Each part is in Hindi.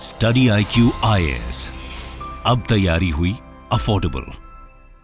स्टडी IQ IAS, अब तैयारी हुई अफोर्डेबल।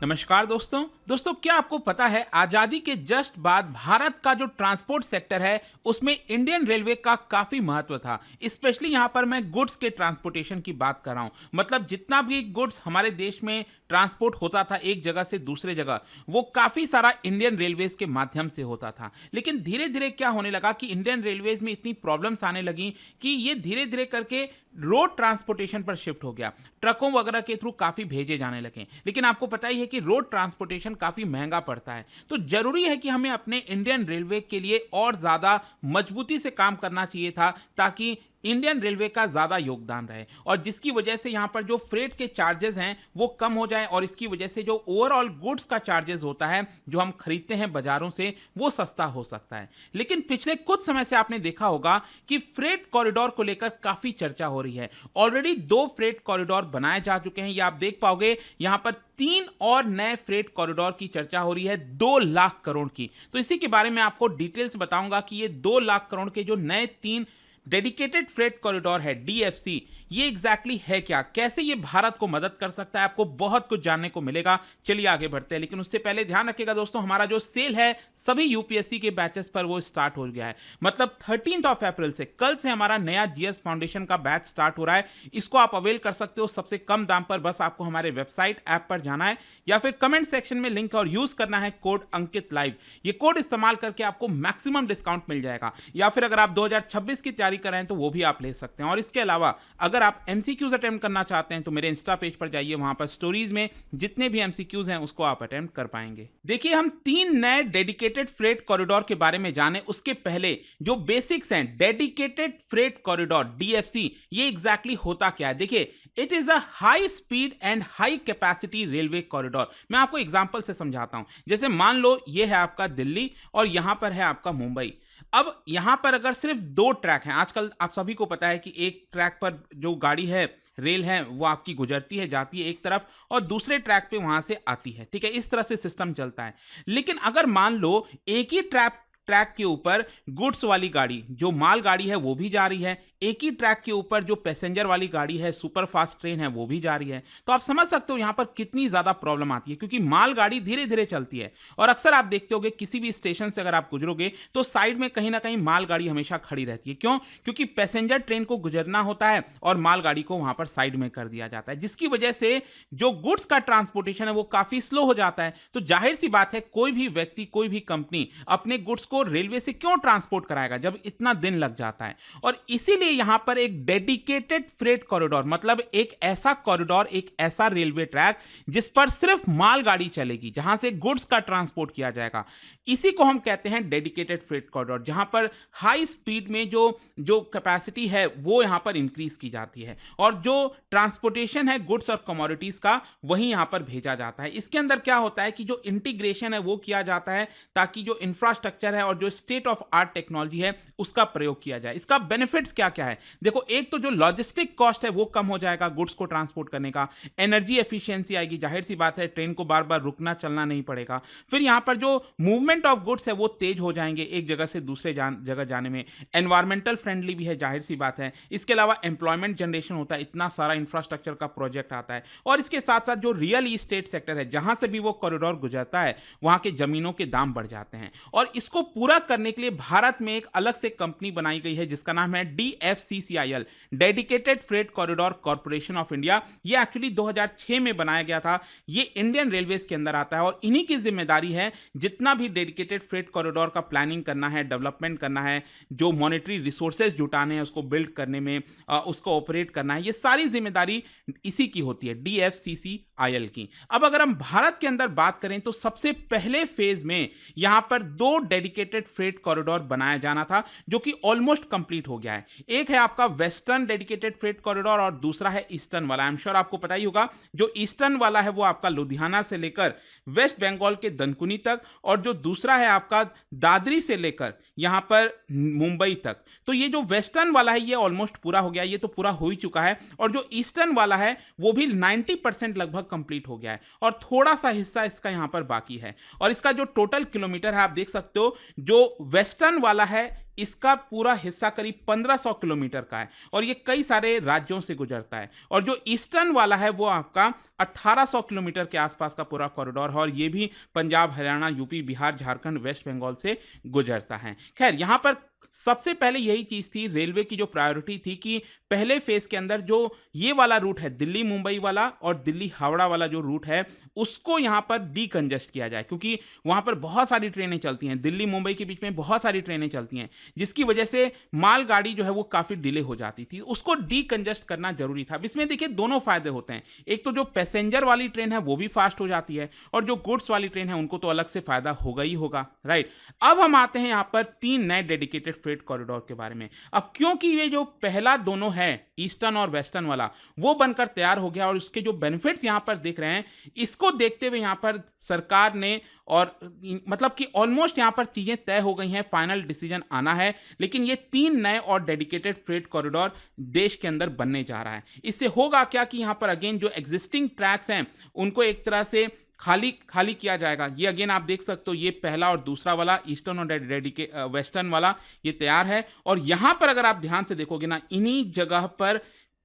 नमस्कार दोस्तों, क्या आपको पता है आजादी के जस्ट बाद भारत का जो ट्रांसपोर्ट सेक्टर है उसमें इंडियन रेलवे का काफी महत्व था। स्पेशली यहां पर मैं गुड्स के ट्रांसपोर्टेशन की बात कर रहा हूं। मतलब जितना भी गुड्स हमारे देश में ट्रांसपोर्ट होता था एक जगह से दूसरे जगह, वो काफी सारा इंडियन रेलवेज के माध्यम से होता था। लेकिन धीरे धीरे क्या होने लगा कि इंडियन रेलवेज में इतनी प्रॉब्लम्स आने लगी कि ये धीरे धीरे करके रोड ट्रांसपोर्टेशन पर शिफ्ट हो गया। ट्रकों वगैरह के थ्रू काफी भेजे जाने लगे। लेकिन आपको पता ही है कि रोड ट्रांसपोर्टेशन काफी महंगा पड़ता है, तो जरूरी है कि हमें अपने इंडियन रेलवे के लिए और ज्यादा मजबूती से काम करना चाहिए था, ताकि इंडियन रेलवे का ज्यादा योगदान रहे और जिसकी वजह से यहां पर जो फ्रेट के चार्जेस हैं वो कम हो जाए और इसकी वजह से जो ओवरऑल गुड्स का चार्जेस होता है जो हम खरीदते हैं बाजारों से, वो सस्ता हो सकता है। लेकिन पिछले कुछ समय से आपने देखा होगा कि फ्रेट कॉरिडोर को लेकर काफी चर्चा हो रही है। ऑलरेडी 2 फ्रेट कॉरिडोर बनाए जा चुके हैं, ये आप देख पाओगे। यहां पर 3 और नए फ्रेट कॉरिडोर की चर्चा हो रही है 2 लाख करोड़ की। तो इसी के बारे में आपको डिटेल्स बताऊंगा कि ये 2 लाख करोड़ के जो नए 3 डेडिकेटेड फ्रेट कॉरिडोर है DFC, ये एग्जैक्टली है क्या, कैसे ये भारत को मदद कर सकता है, आपको बहुत कुछ जानने को मिलेगा। चलिए आगे बढ़ते हैं, लेकिन उससे पहले ध्यान रखिएगा दोस्तों, हमारा जो सेल है सभी UPSC के बैचेस पर वो स्टार्ट हो गया है। मतलब 13 अप्रैल से, कल से हमारा नया GS फाउंडेशन का बैच स्टार्ट हो रहा है। इसको आप अवेल कर सकते हो सबसे कम दाम पर। बस आपको हमारे वेबसाइट ऐप पर जाना है या फिर कमेंट सेक्शन में लिंक और यूज करना है कोड अंकित लाइव। ये कोड इस्तेमाल करके आपको मैक्सिमम डिस्काउंट मिल जाएगा। या फिर अगर आप 2026 की तैयारी कर रहे हैं तो वो भी आप ले सकते हैं। और इसके अलावा अगर आप MCQs अटेम्प्ट करना चाहते हैं तो मेरे इंस्टा पेज पर जाइए, वहां पर स्टोरीज में जितने भी MCQs हैं उसको आप अटेम्प्ट कर पाएंगे। देखिए, हम 3 नए डेडिकेटेड फ्रेट कॉरिडोर के बारे में जाने उसके पहले जो बेसिक्स हैं, डेडिकेटेड फ्रेट कॉरिडोर DFC ये एग्जैक्टली होता क्या है। देखिए, it is a high speed and high capacity railway corridor. मैं आपको एग्जांपल से समझाता हूं। जैसे मान लो ये है आपका दिल्ली और यहां पर है आपका मुंबई। अब यहां पर अगर सिर्फ 2 ट्रैक हैं, आजकल आप सभी को पता है कि एक ट्रैक पर जो गाड़ी है, रेल है, वो आपकी गुजरती है, जाती है एक तरफ और दूसरे ट्रैक पे वहां से आती है। ठीक है, इस तरह से सिस्टम चलता है। लेकिन अगर मान लो एक ही ट्रैक के ऊपर गुड्स वाली गाड़ी, जो माल गाड़ी है वो भी जा रही है, एक ही ट्रैक के ऊपर जो पैसेंजर वाली गाड़ी है, सुपर फास्ट ट्रेन है, वो भी जा रही है, तो आप समझ सकते हो यहां पर कितनी ज्यादा प्रॉब्लम आती है। क्योंकि माल गाड़ी धीरे धीरे चलती है और अक्सर आप देखते होगे किसी भी स्टेशन से अगर आप गुजरोगे तो साइड में कहीं ना कहीं माल गाड़ी हमेशा खड़ी रहती है। क्यों? क्योंकि पैसेंजर ट्रेन को गुजरना होता है और माल गाड़ी को वहां पर साइड में कर दिया जाता है, जिसकी वजह से जो गुड्स का ट्रांसपोर्टेशन है वो काफी स्लो हो जाता है। तो जाहिर सी बात है, कोई भी व्यक्ति, कोई भी कंपनी अपने गुड्स को रेलवे से क्यों ट्रांसपोर्ट कराएगा जब इतना दिन लग जाता है। और इसीलिए यहां पर एक डेडिकेटेड फ्रेट कॉरिडोर, मतलब एक ऐसा कॉरिडोर, एक ऐसा रेलवे ट्रैक जिस पर सिर्फ मालगाड़ी चलेगी, जहां से गुड्स का ट्रांसपोर्ट किया जाएगा, इसी को हम कहते हैं डेडिकेटेड फ्रेट कॉरिडोर। जहां पर हाई स्पीड में जो कैपेसिटी है वो यहां पर इंक्रीज की जाती है और जो ट्रांसपोर्टेशन है गुड्स और कमोडिटीज का, वही यहां पर भेजा जाता है। इसके अंदर क्या होता है कि जो इंटीग्रेशन है वो किया जाता है ताकि जो इंफ्रास्ट्रक्चर है और जो स्टेट ऑफ आर्ट टेक्नोलॉजी है उसका प्रयोग किया जाए। इसका बेनिफिट्स क्या क्या है? देखो, एक तो जो लॉजिस्टिक कॉस्ट है वो कम हो जाएगा गुड्स को ट्रांसपोर्ट करने का, एनर्जी एफिशिएंसी आएगी, जाहिर सी बात है ट्रेन को बार बार रुकना चलना नहीं पड़ेगा। फिर यहां पर जो मूवमेंट ऑफ गुड्स है वो तेज हो जाएंगे एक जगह से दूसरे जगह जाने में। एनवायरमेंटल फ्रेंडली भी है, जाहिर सी बात है। इसके अलावा एम्प्लॉयमेंट जनरेशन होता है, इतना सारा इंफ्रास्ट्रक्चर का प्रोजेक्ट आता है। और इसके साथ साथ जो रियल इस्टेट सेक्टर है, जहां से भी वो कॉरिडोर गुजरता है, वहां के जमीनों के दाम बढ़ जाते हैं। और इसको पूरा करने के लिए भारत में एक अलग से कंपनी बनाई गई है जिसका नाम है DFCCIL, dedicated freight corridor corporation of India. ये एक्चुअली 2006 में बनाया गया था। ये इंडियन रेलवेज के अंदर आता है और इन्हीं की जिम्मेदारी है जितना भी डेडिकेटेड फ्रेट कॉरिडोर का प्लानिंग करना है, डेवलपमेंट करना है, जो मॉनेटरी रिसोर्सेज जुटाने हैं उसको बिल्ड करने में, उसको ऑपरेट करना है, ये सारी जिम्मेदारी इसी की होती है, DFCCIL की। अब अगर हम भारत के अंदर बात करें तो सबसे पहले फेज में यहां पर 2 डेडिकेटेड फ्रेट कॉरिडोर बनाया जाना था जो कि ऑलमोस्ट कंप्लीट हो गया है। एक है आपका वेस्टर्न डेडिकेटेड फ्रेट कॉरिडोर और दूसरा है ईस्टर्न वाला। आई एम श्योर आपको पता ही होगा, जो ईस्टर्न वाला है वो आपका लुधियाना से लेकर वेस्ट बंगाल के दनकुनी तक और जो दूसरा है आपका दादरी से लेकर यहां पर मुंबई तक। तो ये जो वेस्टर्न वाला है ये ऑलमोस्ट पूरा हो गया, ये तो पूरा हो ही चुका है। और जो ईस्टर्न वाला है वो भी 90% लगभग कंप्लीट हो गया है और थोड़ा सा हिस्सा इसका यहां पर बाकी है। और इसका जो टोटल किलोमीटर है आप देख सकते हो, जो वेस्टर्न वाला है इसका पूरा हिस्सा करीब 1500 किलोमीटर का है और ये कई सारे राज्यों से गुजरता है। और जो ईस्टर्न वाला है वो आपका 1800 किलोमीटर के आसपास का पूरा कॉरिडोर है और ये भी पंजाब, हरियाणा, यूपी, बिहार, झारखंड, वेस्ट बंगाल से गुजरता है। खैर, यहाँ पर सबसे पहले यही चीज थी, रेलवे की जो प्रायोरिटी थी कि पहले फेज के अंदर जो ये वाला रूट है, दिल्ली मुंबई वाला और दिल्ली हावड़ा वाला जो रूट है, उसको यहां पर डीकंजेस्ट किया जाए, क्योंकि वहां पर बहुत सारी ट्रेनें चलती हैं, दिल्ली मुंबई के बीच में बहुत सारी ट्रेनें चलती हैं, जिसकी वजह से मालगाड़ी जो है वो काफी डिले हो जाती थी। उसको डीकंजेस्ट करना जरूरी था। अब इसमें देखिए दोनों फायदे होते हैं, एक तो जो पैसेंजर वाली ट्रेन है वो भी फास्ट हो जाती है और जो गुड्स वाली ट्रेन है उनको तो अलग से फायदा होगा ही होगा, राइट। अब हम आते हैं यहाँ पर 3 नए डेडिकेटेड फ्रेट कॉरिडोर के बारे में। अब क्योंकि ये जो पहला दोनों है, ईस्टर्न और वेस्टर्न वाला, वो बनकर तैयार हो गया और उसके जो बेनिफिट्स यहां पर दिख रहे हैं, इसको देखते हुए यहां पर सरकार ने, और मतलब कि ऑलमोस्ट यहां पर चीजें तय हो गई हैं, फाइनल डिसीजन आना है, लेकिन ये 3 नए और डेडिकेटेड फ्रेट कॉरिडोर देश के अंदर बनने जा रहा है। इससे होगा क्या कि यहां पर अगेन जो एग्जिस्टिंग ट्रैक्स हैं उनको एक तरह से खाली किया जाएगा। ये अगेन आप देख सकते हो, ये पहला और दूसरा वाला, ईस्टर्न और वेस्टर्न वाला, ये तैयार है। और यहां पर अगर आप ध्यान से देखोगे ना, इन्हीं जगह पर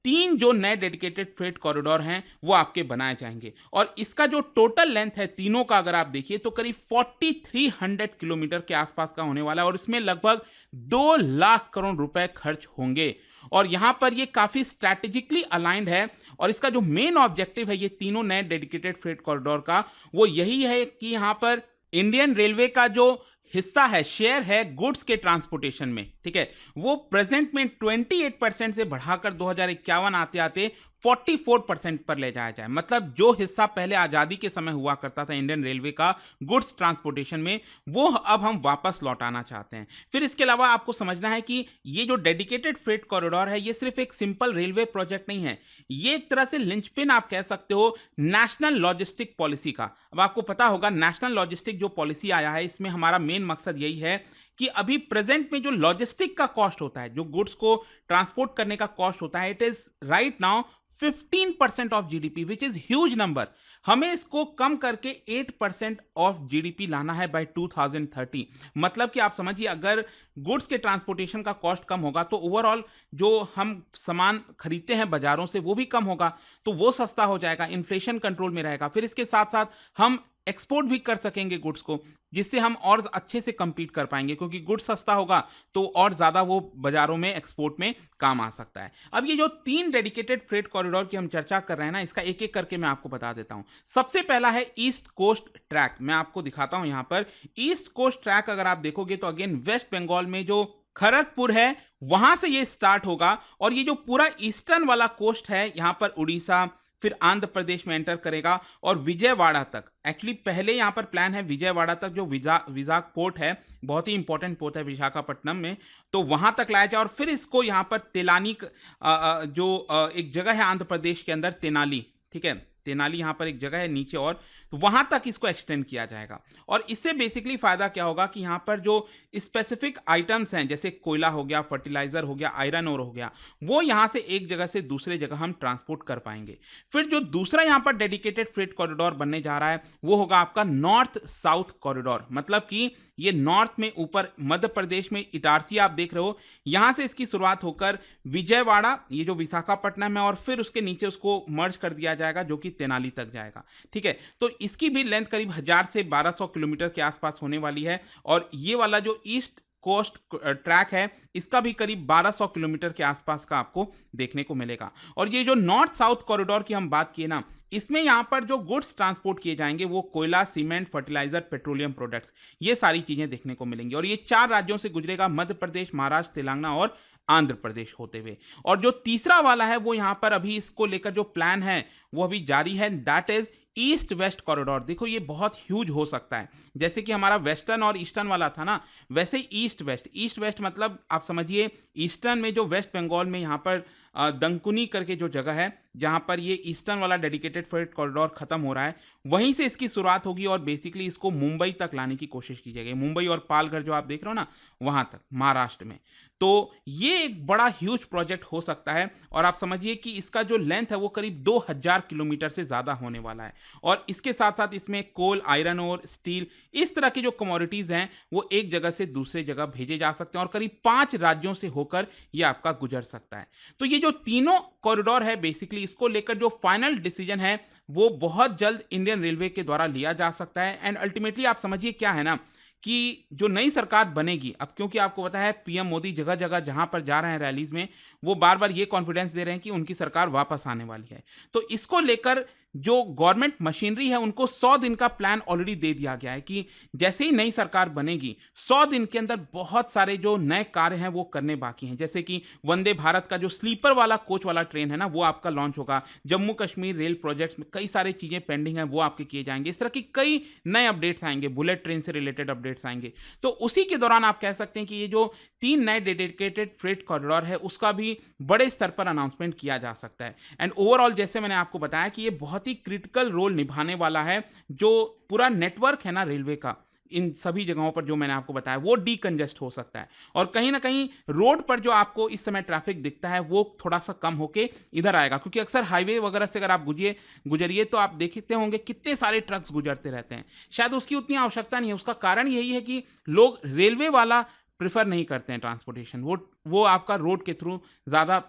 3 जो नए डेडिकेटेड फ्रेट कॉरिडोर हैं वो आपके बनाए जाएंगे और इसका जो टोटल लेंथ है तीनों का, अगर आप देखिए तो करीब 4300 किलोमीटर के आसपास का होने वाला है और इसमें लगभग 2 लाख करोड़ रुपए खर्च होंगे। और यहां पर ये काफी स्ट्रैटेजिकली अलाइंड है और इसका जो मेन ऑब्जेक्टिव है ये तीनों नए डेडिकेटेड फ्रेट कॉरिडोर का, वो यही है कि यहां पर इंडियन रेलवे का जो हिस्सा है, शेयर है गुड्स के ट्रांसपोर्टेशन में, ठीक है, वो प्रेजेंट में 28% से बढ़ाकर 2051 आते आते 44% पर ले जाया जाए। मतलब जो हिस्सा पहले आजादी के समय हुआ करता था इंडियन रेलवे का गुड्स ट्रांसपोर्टेशन में, वो अब हम वापस लौटाना चाहते हैं। फिर इसके अलावा आपको समझना है कि ये जो डेडिकेटेड फ्रेट कॉरिडोर है, ये सिर्फ एक सिंपल रेलवे प्रोजेक्ट नहीं है, ये एक तरह से लिंचपिन आप कह सकते हो नेशनल लॉजिस्टिक पॉलिसी का। अब आपको पता होगा नेशनल लॉजिस्टिक जो पॉलिसी आया है, इसमें हमारा मेन मकसद यही है कि अभी प्रेजेंट में जो लॉजिस्टिक का कॉस्ट होता है, जो गुड्स को ट्रांसपोर्ट करने का कॉस्ट होता है, it is right now 15% of GDP, which is huge number. हमें इसको कम करके 8% ऑफ जीडीपी लाना है बाय 2030। मतलब कि आप समझिए, अगर गुड्स के ट्रांसपोर्टेशन का कॉस्ट कम होगा तो ओवरऑल जो हम सामान खरीदते हैं बाजारों से वो भी कम होगा, तो वो सस्ता हो जाएगा, इन्फ्लेशन कंट्रोल में रहेगा। फिर इसके साथ साथ हम एक्सपोर्ट भी कर सकेंगे गुड्स को, जिससे हम और अच्छे से compete कर पाएंगे, क्योंकि गुड्स सस्ता होगा तो और ज्यादा वो बाजारों में एक्सपोर्ट में काम आ सकता है। अब ये जो 3 डेडिकेटेड फ्रेट कॉरिडोर की हम चर्चा कर रहे हैं ना, इसका एक एक करके मैं आपको बता देता हूं। सबसे पहला है ईस्ट कोस्ट ट्रैक। मैं आपको दिखाता हूं यहां पर ईस्ट कोस्ट ट्रैक। अगर आप देखोगे तो अगेन वेस्ट बंगाल में जो खड़गपुर है वहां से ये स्टार्ट होगा और ये जो पूरा ईस्टर्न वाला कोस्ट है, यहां पर उड़ीसा, फिर आंध्र प्रदेश में एंटर करेगा और विजयवाड़ा तक। एक्चुअली पहले यहां पर प्लान है विजयवाड़ा तक, जो विशाख पोर्ट है, बहुत ही इंपॉर्टेंट पोर्ट है विशाखापट्टनम में, तो वहां तक लाया जाए और फिर इसको यहां पर तेलानी एक जगह है आंध्र प्रदेश के अंदर, तेनाली, ठीक है, तेनाली यहां पर एक जगह है नीचे, और तो वहां तक इसको एक्सटेंड किया जाएगा। और इससे बेसिकली फायदा क्या होगा कि यहां पर जो स्पेसिफिक आइटम्स हैं, जैसे कोयला हो गया, फर्टिलाइजर हो गया, आयरन ओर हो गया, वो यहां से एक जगह से दूसरे जगह हम ट्रांसपोर्ट कर पाएंगे। फिर जो दूसरा यहां पर डेडिकेटेड फ्रेट कॉरिडोर बनने जा रहा है वो होगा आपका नॉर्थ साउथ कॉरिडोर। मतलब कि ये नॉर्थ में ऊपर मध्य प्रदेश में इटारसी आप देख रहे हो, यहां से इसकी शुरुआत होकर विजयवाड़ा, ये जो विशाखापट्टनम है, और फिर उसके नीचे उसको मर्ज कर दिया जाएगा जो कि तेनाली तक जाएगा, ठीक है। तो इसकी भी लेंथ करीब 1000 से 1200 किलोमीटर के आसपास होने वाली है और ये वाला जो ईस्ट कोस्ट ट्रैक है इसका भी करीब 1200 किलोमीटर के आसपास का आपको देखने को मिलेगा। और ये जो नॉर्थ साउथ कॉरिडोर की हम बात किए ना, इसमें यहां पर जो गुड्स ट्रांसपोर्ट किए जाएंगे वो कोयला, सीमेंट, फर्टिलाइजर, पेट्रोलियम प्रोडक्ट्स, ये सारी चीजें देखने को मिलेंगी। और ये 4 राज्यों से गुजरेगा, मध्य प्रदेश, महाराष्ट्र, तेलंगाना और आंध्र प्रदेश होते हुए। और जो तीसरा वाला है वो यहां पर अभी इसको लेकर जो प्लान है वो अभी जारी है, that is east west corridor. देखो ये बहुत ह्यूज हो सकता है, जैसे कि हमारा वेस्टर्न और ईस्टर्न वाला था ना, वैसे ईस्ट वेस्ट। ईस्ट वेस्ट मतलब आप समझिए ईस्टर्न में जो वेस्ट बंगाल में यहाँ पर दंकुनी करके जो जगह है जहां पर ये ईस्टर्न वाला डेडिकेटेड फ्रेट कॉरिडोर खत्म हो रहा है, वहीं से इसकी शुरुआत होगी और बेसिकली इसको मुंबई तक लाने की कोशिश की जाएगी। मुंबई और पालघर जो आप देख रहे हो ना, वहां तक महाराष्ट्र में। तो ये एक बड़ा ह्यूज प्रोजेक्ट हो सकता है और आप समझिए कि इसका जो लेंथ है वो करीब 2000 किलोमीटर से ज़्यादा होने वाला है। और इसके साथ साथ इसमें कोल, आयरन और स्टील, इस तरह की जो कमोडिटीज़ हैं वो एक जगह से दूसरे जगह भेजे जा सकते हैं और करीब 5 राज्यों से होकर ये आपका गुजर सकता है। तो ये जो तीनों कॉरिडोर है बेसिकली, इसको लेकर जो फाइनल डिसीजन है वो बहुत जल्द इंडियन रेलवे के द्वारा लिया जा सकता है। एंड अल्टीमेटली आप समझिए क्या है ना कि जो नई सरकार बनेगी, अब क्योंकि आपको पता है पीएम मोदी जगह जगह जहां पर जा रहे हैं रैलीज में, वो बार बार ये कॉन्फिडेंस दे रहे हैं कि उनकी सरकार वापस आने वाली है। तो इसको लेकर जो गवर्नमेंट मशीनरी है उनको 100 दिन का प्लान ऑलरेडी दे दिया गया है कि जैसे ही नई सरकार बनेगी 100 दिन के अंदर बहुत सारे जो नए कार्य हैं वो करने बाकी हैं। जैसे कि वंदे भारत का जो स्लीपर वाला कोच वाला ट्रेन है ना, वो आपका लॉन्च होगा। जम्मू कश्मीर रेल प्रोजेक्ट्स में कई सारी चीजें पेंडिंग हैं, वो आपके किए जाएंगे। इस तरह की कई नए अपडेट्स आएंगे, बुलेट ट्रेन से रिलेटेड अपडेट्स आएंगे। तो उसी के दौरान आप कह सकते हैं कि ये जो 3 नए डेडिकेटेड फ्रेट कॉरिडोर है उसका भी बड़े स्तर पर अनाउंसमेंट किया जा सकता है। एंड ओवरऑल जैसे मैंने आपको बताया कि ये बहुत ही क्रिटिकल रोल निभाने वाला है। जो पूरा नेटवर्क है ना रेलवे का, इन सभी जगहों पर जो मैंने आपको बताया, वो डीकंजेस्ट हो सकता है और कहीं ना कहीं रोड पर जो आपको इस समय ट्रैफिक दिखता है वो थोड़ा सा कम होके इधर आएगा। क्योंकि अक्सर हाईवे वगैरह से अगर आप गुजरिए तो आप देखते होंगे कितने सारे ट्रक्स गुजरते रहते हैं। शायद उसकी उतनी आवश्यकता नहीं है। उसका कारण यही है कि लोग रेलवे वाला प्रेफर नहीं करते हैं ट्रांसपोर्टेशन, वो आपका रोड के थ्रू ज़्यादा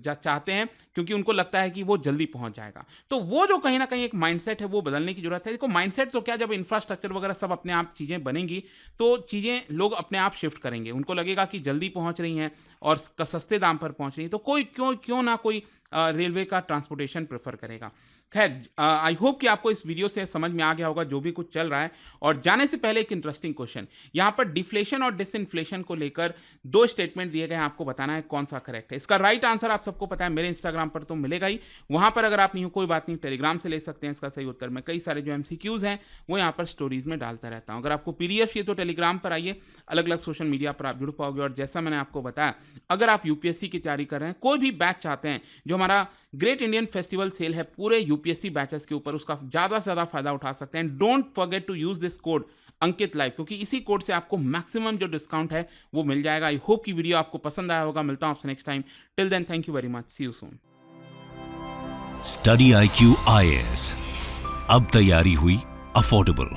चाहते हैं क्योंकि उनको लगता है कि वो जल्दी पहुंच जाएगा। तो वो जो कहीं ना कहीं एक माइंडसेट है वो बदलने की जरूरत है। देखो माइंडसेट तो क्या, जब इंफ्रास्ट्रक्चर वगैरह सब अपने आप चीज़ें बनेंगी तो चीज़ें लोग अपने आप शिफ्ट करेंगे। उनको लगेगा कि जल्दी पहुंच रही हैं और सस्ते दाम पर पहुंच रही हैं, तो कोई क्यों ना कोई रेलवे का ट्रांसपोर्टेशन प्रेफर करेगा। खैर, आई होप कि आपको इस वीडियो से समझ में आ गया होगा जो भी कुछ चल रहा है। और जाने से पहले एक इंटरेस्टिंग क्वेश्चन, यहाँ पर डिफ्लेशन और डिसइंफ्लेशन को लेकर 2 स्टेटमेंट दिए गए हैं, आपको बताना है कौन सा करेक्ट है। इसका राइट आंसर आप सबको पता है, मेरे इंस्टाग्राम पर तो मिलेगा ही। वहां पर अगर आप नहीं हो कोई बात नहीं, टेलीग्राम से ले सकते हैं इसका सही उत्तर। मैं कई सारे जो MCQs हैं वो यहाँ पर स्टोरीज में डालता रहता हूँ। अगर आपको PDF चाहिए तो टेलीग्राम पर आइए, अलग अलग सोशल मीडिया पर आप जुड़ पाओगे। और जैसा मैंने आपको बताया, अगर आप UPSC की तैयारी कर रहे हैं, कोई भी बैच चाहते हैं, जो हमारा ग्रेट इंडियन फेस्टिवल सेल है पूरे UPSC बैचेस के ऊपर, उसका ज़्यादा से ज़्यादा फायदा उठा सकते हैं। Don't forget to use this code Ankit live, क्योंकि इसी कोड से आपको मैक्सिमम जो डिस्काउंट है वो मिल जाएगा। आई होप कि वीडियो आपको पसंद आया होगा। मिलता हूं आपसे next time. Till then, thank you very much, see you soon. Study IQ IAS, अब तैयारी हुई अफोर्डेबल।